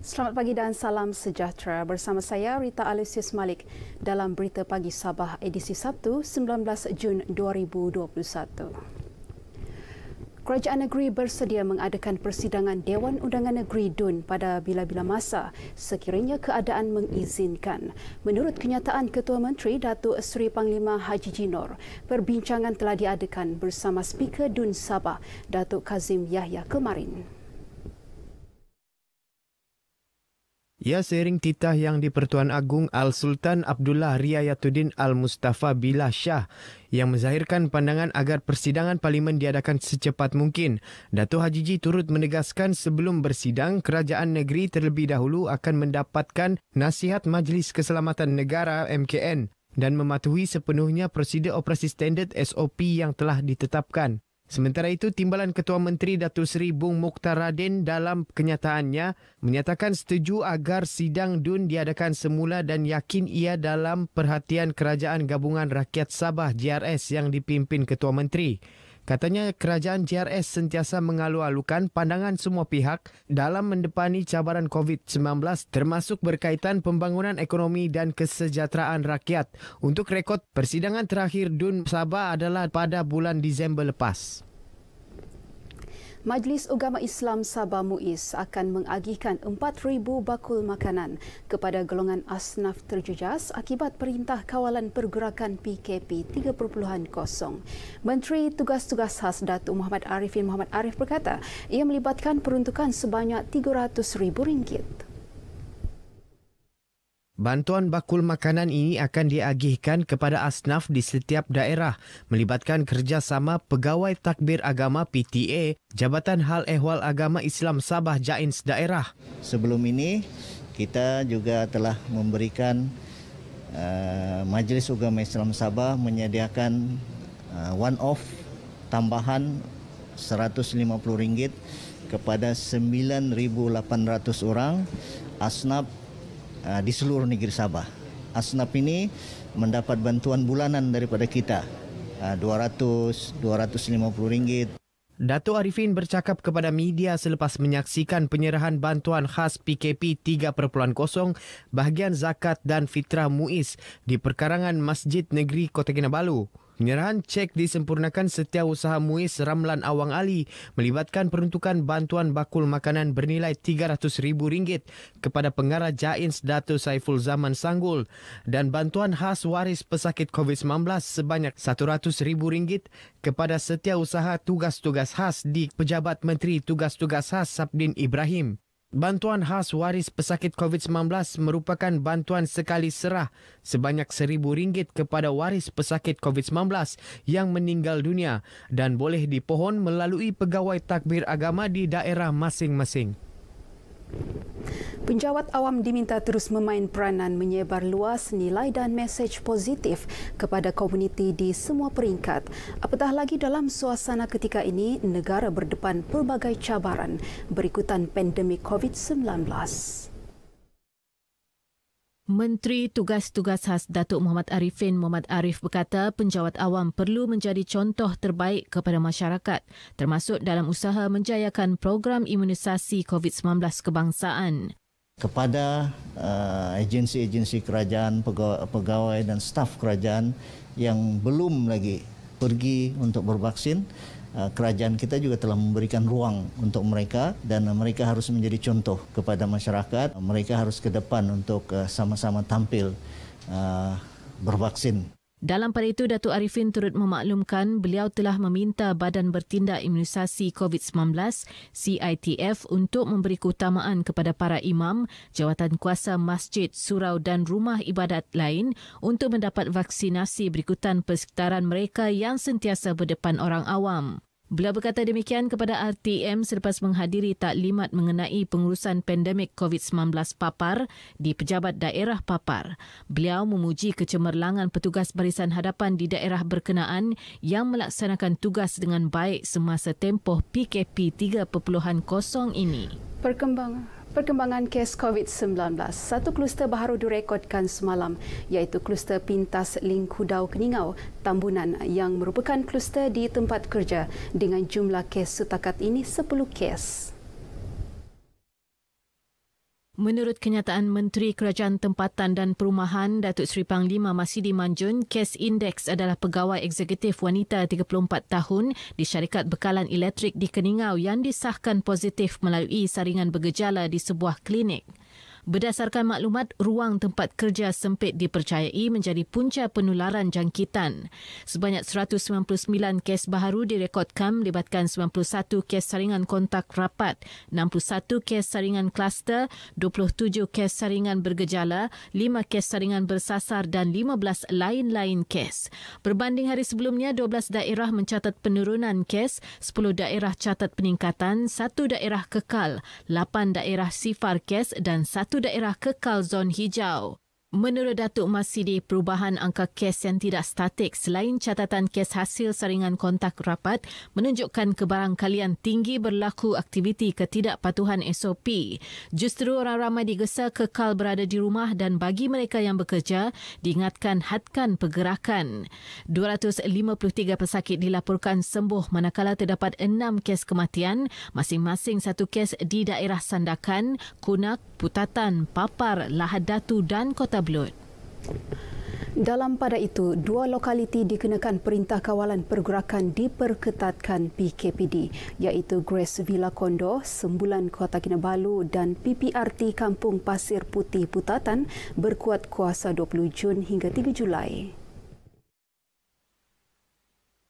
Selamat pagi dan salam sejahtera. Bersama saya Rita Alusius Malik dalam Berita Pagi Sabah edisi Sabtu 19 Jun 2021. Kerajaan negeri bersedia mengadakan persidangan Dewan Undangan Negeri DUN pada bila-bila masa sekiranya keadaan mengizinkan. Menurut kenyataan Ketua Menteri Datuk Seri Panglima Haji Jinor, perbincangan telah diadakan bersama Speaker DUN Sabah, Datuk Kazim Yahya kemarin. Ia seiring titah yang di-Pertuan Agong Al-Sultan Abdullah Riayatuddin Al-Mustafa Billah Shah yang menzahirkan pandangan agar persidangan Parlimen diadakan secepat mungkin. Datuk Haji Ji turut menegaskan sebelum bersidang, kerajaan negeri terlebih dahulu akan mendapatkan nasihat Majlis Keselamatan Negara MKN dan mematuhi sepenuhnya prosedur operasi standard SOP yang telah ditetapkan. Sementara itu, Timbalan Ketua Menteri Datuk Seri Bung Mokhtar Radin dalam kenyataannya menyatakan setuju agar sidang DUN diadakan semula dan yakin ia dalam perhatian Kerajaan Gabungan Rakyat Sabah JRS yang dipimpin Ketua Menteri. Katanya kerajaan JRS sentiasa mengalu-alukan pandangan semua pihak dalam mendepani cabaran COVID-19 termasuk berkaitan pembangunan ekonomi dan kesejahteraan rakyat. Untuk rekod, persidangan terakhir DUN Sabah adalah pada bulan Disember lepas. Majlis Ugama Islam Sabah MUIS akan mengagihkan 4,000 bakul makanan kepada golongan asnaf terjejas akibat Perintah Kawalan Pergerakan PKP 3.0. Menteri Tugas-Tugas Khas Datuk Muhammad Arifin Muhammad Arif berkata ia melibatkan peruntukan sebanyak RM300,000. Bantuan bakul makanan ini akan diagihkan kepada asnaf di setiap daerah melibatkan kerjasama Pegawai Takbir Agama PTA, Jabatan Hal Ehwal Agama Islam Sabah JAINS daerah. Sebelum ini kita juga telah memberikan Majlis Ugama Islam Sabah menyediakan one-off tambahan RM150 kepada 9,800 orang asnap di seluruh negeri Sabah. Asnaf ini mendapat bantuan bulanan daripada kita, RM200-250. Datuk Arifin bercakap kepada media selepas menyaksikan penyerahan bantuan khas PKP 3.0 bahagian zakat dan fitrah MUIS di perkarangan Masjid Negeri Kota Kinabalu. Penyerahan cek disempurnakan Setiausaha MUIS Ramlan Awang Ali melibatkan peruntukan bantuan bakul makanan bernilai RM300,000 kepada pengarah JAINS Datuk Saiful Zaman Sanggul dan bantuan khas waris pesakit COVID-19 sebanyak RM100,000 kepada Setiausaha Tugas-Tugas Khas di Pejabat Menteri Tugas-Tugas Khas Sapdin Ibrahim. Bantuan khas waris pesakit COVID-19 merupakan bantuan sekali serah sebanyak RM1,000 kepada waris pesakit COVID-19 yang meninggal dunia dan boleh dipohon melalui Pegawai Takbir Agama di daerah masing-masing. Penjawat awam diminta terus memain peranan menyebar luas nilai dan mesej positif kepada komuniti di semua peringkat. Apatah lagi dalam suasana ketika ini, negara berdepan pelbagai cabaran berikutan pandemik COVID-19. Menteri Tugas-Tugas Khas Datuk Muhammad Arifin Muhammad Arif berkata penjawat awam perlu menjadi contoh terbaik kepada masyarakat termasuk dalam usaha menjayakan program imunisasi COVID-19 kebangsaan. Kepada agensi-agensi kerajaan, pegawai dan staf kerajaan yang belum lagi pergi untuk bervaksin, kerajaan kita juga telah memberikan ruang untuk mereka dan mereka harus menjadi contoh kepada masyarakat. Mereka harus ke depan untuk sama-sama tampil bervaksin. Dalam pada itu, Datuk Arifin turut memaklumkan beliau telah meminta Badan Bertindak Imunisasi COVID-19 CITF untuk memberi keutamaan kepada para imam, jawatan kuasa masjid, surau dan rumah ibadat lain untuk mendapat vaksinasi berikutan persekitaran mereka yang sentiasa berdepan orang awam. Beliau berkata demikian kepada RTM selepas menghadiri taklimat mengenai pengurusan pandemik COVID-19 Papar di Pejabat Daerah Papar. Beliau memuji kecemerlangan petugas barisan hadapan di daerah berkenaan yang melaksanakan tugas dengan baik semasa tempoh PKP 3.0 ini. Perkembangan kes COVID-19. Satu kluster baharu direkodkan semalam iaitu kluster Pintas Ling Kudau Keningau, Tambunan yang merupakan kluster di tempat kerja dengan jumlah kes setakat ini 10 kes. Menurut kenyataan Menteri Kerajaan Tempatan dan Perumahan Datuk Seri Panglima Masidi Manjun, Kes Index adalah pegawai eksekutif wanita 34 tahun di syarikat bekalan elektrik di Keningau yang disahkan positif melalui saringan bergejala di sebuah klinik. Berdasarkan maklumat, ruang tempat kerja sempit dipercayai menjadi punca penularan jangkitan. Sebanyak 199 kes baharu direkodkan melibatkan 91 kes saringan kontak rapat, 61 kes saringan kluster, 27 kes saringan bergejala, 5 kes saringan bersasar dan 15 lain-lain kes. Berbanding hari sebelumnya, 12 daerah mencatat penurunan kes, 10 daerah catat peningkatan, 1 daerah kekal, 8 daerah sifar kes dan 1 daerah kekal zon hijau. Menurut Datuk Masidi, perubahan angka kes yang tidak statik selain catatan kes hasil saringan kontak rapat menunjukkan kebarangkalian tinggi berlaku aktiviti ketidakpatuhan SOP. Justru orang ramai digesa kekal berada di rumah dan bagi mereka yang bekerja, diingatkan hadkan pergerakan. 253 pesakit dilaporkan sembuh manakala terdapat 6 kes kematian, masing-masing 1 kes di daerah Sandakan, Kunak, Putatan, Papar, Lahad Datu dan Kota Belud. Dalam pada itu, 2 lokaliti dikenakan Perintah Kawalan Pergerakan diperketatkan PKPD, iaitu Grace Villa Kondo, Sembulan Kota Kinabalu dan PPRT Kampung Pasir Putih Putatan berkuat kuasa 20 Jun hingga 3 Julai.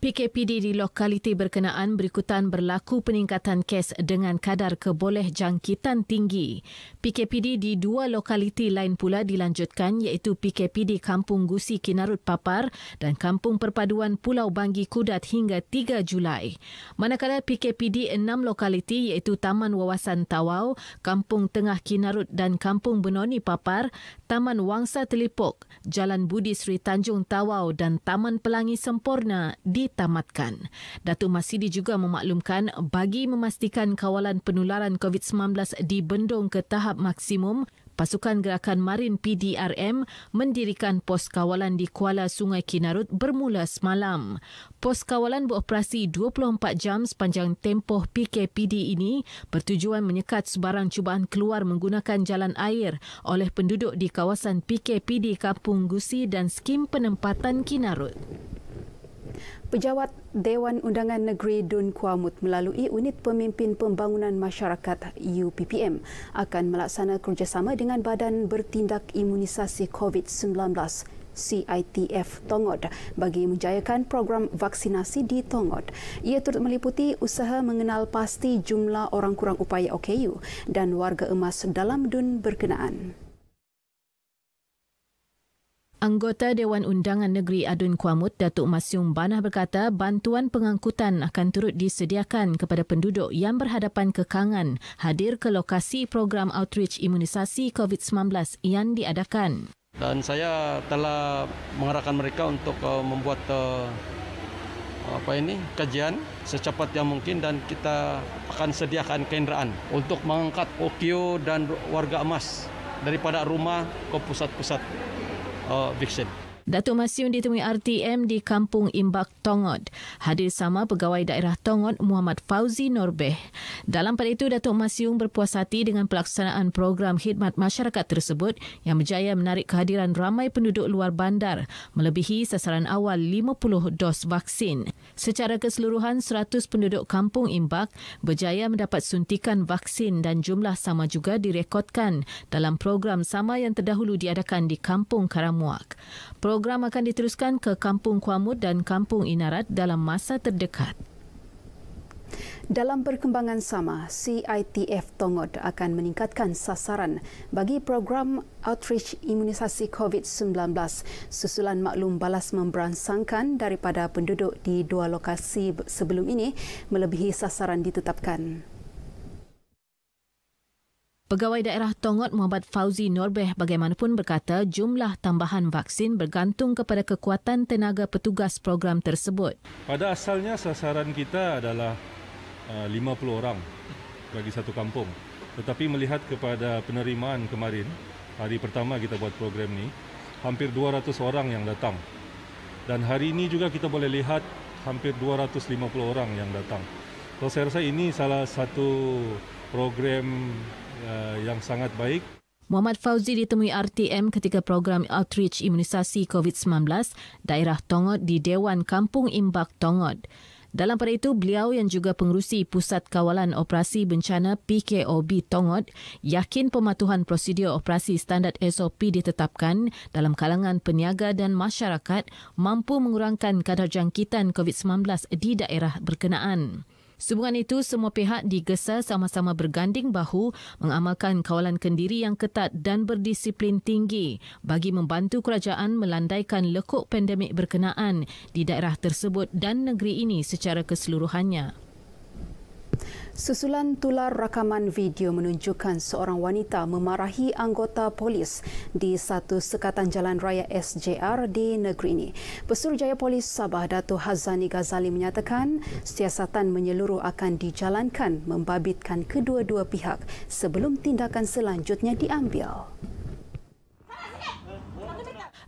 PKPD di lokaliti berkenaan berikutan berlaku peningkatan kes dengan kadar keboleh jangkitan tinggi. PKPD di 2 lokaliti lain pula dilanjutkan iaitu PKPD Kampung Gusi Kinarut Papar dan Kampung Perpaduan Pulau Banggi Kudat hingga 3 Julai. Manakala PKPD 6 lokaliti iaitu Taman Wawasan Tawau, Kampung Tengah Kinarut dan Kampung Benoni Papar, Taman Wangsa Telipok, Jalan Budi Sri Tanjung Tawau dan Taman Pelangi Sempurna ditamatkan. Datuk Masidi juga memaklumkan bagi memastikan kawalan penularan COVID-19 dibendung ke tahap maksimum, Pasukan Gerakan Marin PDRM mendirikan pos kawalan di Kuala Sungai Kinarut bermula semalam. Pos kawalan beroperasi 24 jam sepanjang tempoh PKPD ini bertujuan menyekat sebarang cubaan keluar menggunakan jalan air oleh penduduk di kawasan PKPD Kampung Gusi dan skim penempatan Kinarut. Pejabat Dewan Undangan Negeri Dun Kuamut melalui Unit Pemimpin Pembangunan Masyarakat UPPM akan melaksana kerjasama dengan Badan Bertindak Imunisasi COVID-19 CITF Tongod bagi menjayakan program vaksinasi di Tongod. Ia turut meliputi usaha mengenal pasti jumlah orang kurang upaya OKU dan warga emas dalam Dun berkenaan. Anggota Dewan Undangan Negeri Adun Kuamut, Datuk Masyung Banah berkata bantuan pengangkutan akan turut disediakan kepada penduduk yang berhadapan kekangan hadir ke lokasi program outreach imunisasi COVID-19 yang diadakan. Dan saya telah mengarahkan mereka untuk membuat kajian secepat yang mungkin dan kita akan sediakan kenderaan untuk mengangkat OKU dan warga emas daripada rumah ke pusat-pusat vaksin. Datuk Masyung ditemui RTM di Kampung Imbak Tongod. Hadir sama Pegawai Daerah Tongod Muhammad Fauzi Norbeh. Dalam pada itu, Datuk Masyung berpuas hati dengan pelaksanaan program khidmat masyarakat tersebut yang berjaya menarik kehadiran ramai penduduk luar bandar melebihi sasaran awal 50 dos vaksin. Secara keseluruhan, 100 penduduk Kampung Imbak berjaya mendapat suntikan vaksin dan jumlah sama juga direkodkan dalam program sama yang terdahulu diadakan di Kampung Karamuak. Program akan diteruskan ke Kampung Kuamut dan Kampung Inarat dalam masa terdekat. Dalam perkembangan sama, CITF Tongod akan meningkatkan sasaran bagi program outreach imunisasi COVID-19 susulan maklum balas memberansangkan daripada penduduk di 2 lokasi sebelum ini melebihi sasaran ditetapkan. Pegawai Daerah Tongod Muhammad Fauzi Norbeh bagaimanapun berkata jumlah tambahan vaksin bergantung kepada kekuatan tenaga petugas program tersebut. Pada asalnya sasaran kita adalah 50 orang bagi satu kampung. Tetapi melihat kepada penerimaan kemarin, hari pertama kita buat program ni, hampir 200 orang yang datang. Dan hari ini juga kita boleh lihat hampir 250 orang yang datang. So saya rasa ini salah satu program yang sangat baik. Muhammad Fauzi ditemui RTM ketika program outreach imunisasi COVID-19 daerah Tongod di Dewan Kampung Imbak Tongod. Dalam pada itu, beliau yang juga pengerusi Pusat Kawalan Operasi Bencana PKOB Tongod yakin pematuhan prosedur operasi standard SOP ditetapkan dalam kalangan peniaga dan masyarakat mampu mengurangkan kadar jangkitan COVID-19 di daerah berkenaan. Sehubungan itu, semua pihak digesa sama-sama berganding bahu mengamalkan kawalan kendiri yang ketat dan berdisiplin tinggi bagi membantu kerajaan melandaikan lekuk pandemik berkenaan di daerah tersebut dan negeri ini secara keseluruhannya. Susulan tular rakaman video menunjukkan seorang wanita memarahi anggota polis di satu sekatan jalan raya SJR di negeri ini. Pesuruhjaya Polis Sabah Dato' Hazani Ghazali menyatakan siasatan menyeluruh akan dijalankan membabitkan kedua-dua pihak sebelum tindakan selanjutnya diambil.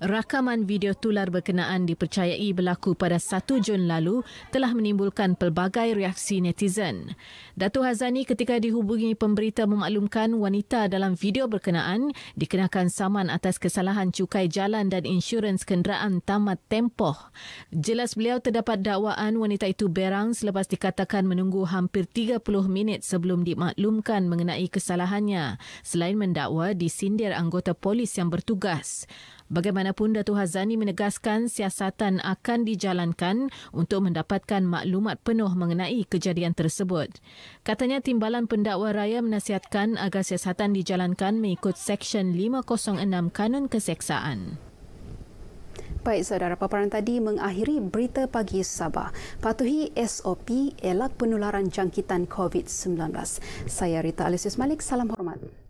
Rakaman video tular berkenaan dipercayai berlaku pada 1 Jun lalu telah menimbulkan pelbagai reaksi netizen. Dato' Hazani ketika dihubungi pemberita memaklumkan wanita dalam video berkenaan dikenakan saman atas kesalahan cukai jalan dan insurans kenderaan tamat tempoh. Jelas beliau terdapat dakwaan wanita itu berang selepas dikatakan menunggu hampir 30 minit sebelum dimaklumkan mengenai kesalahannya, selain mendakwa disindir anggota polis yang bertugas. Bagaimanapun, Dato' Hazani menegaskan siasatan akan dijalankan untuk mendapatkan maklumat penuh mengenai kejadian tersebut. Katanya Timbalan Pendakwa Raya menasihatkan agar siasatan dijalankan mengikut Seksyen 506 Kanun Keseksaan. Baik, saudara, paparan tadi mengakhiri Berita Pagi Sabah. Patuhi SOP elak penularan jangkitan COVID-19. Saya Rita Alisius Malik, salam hormat.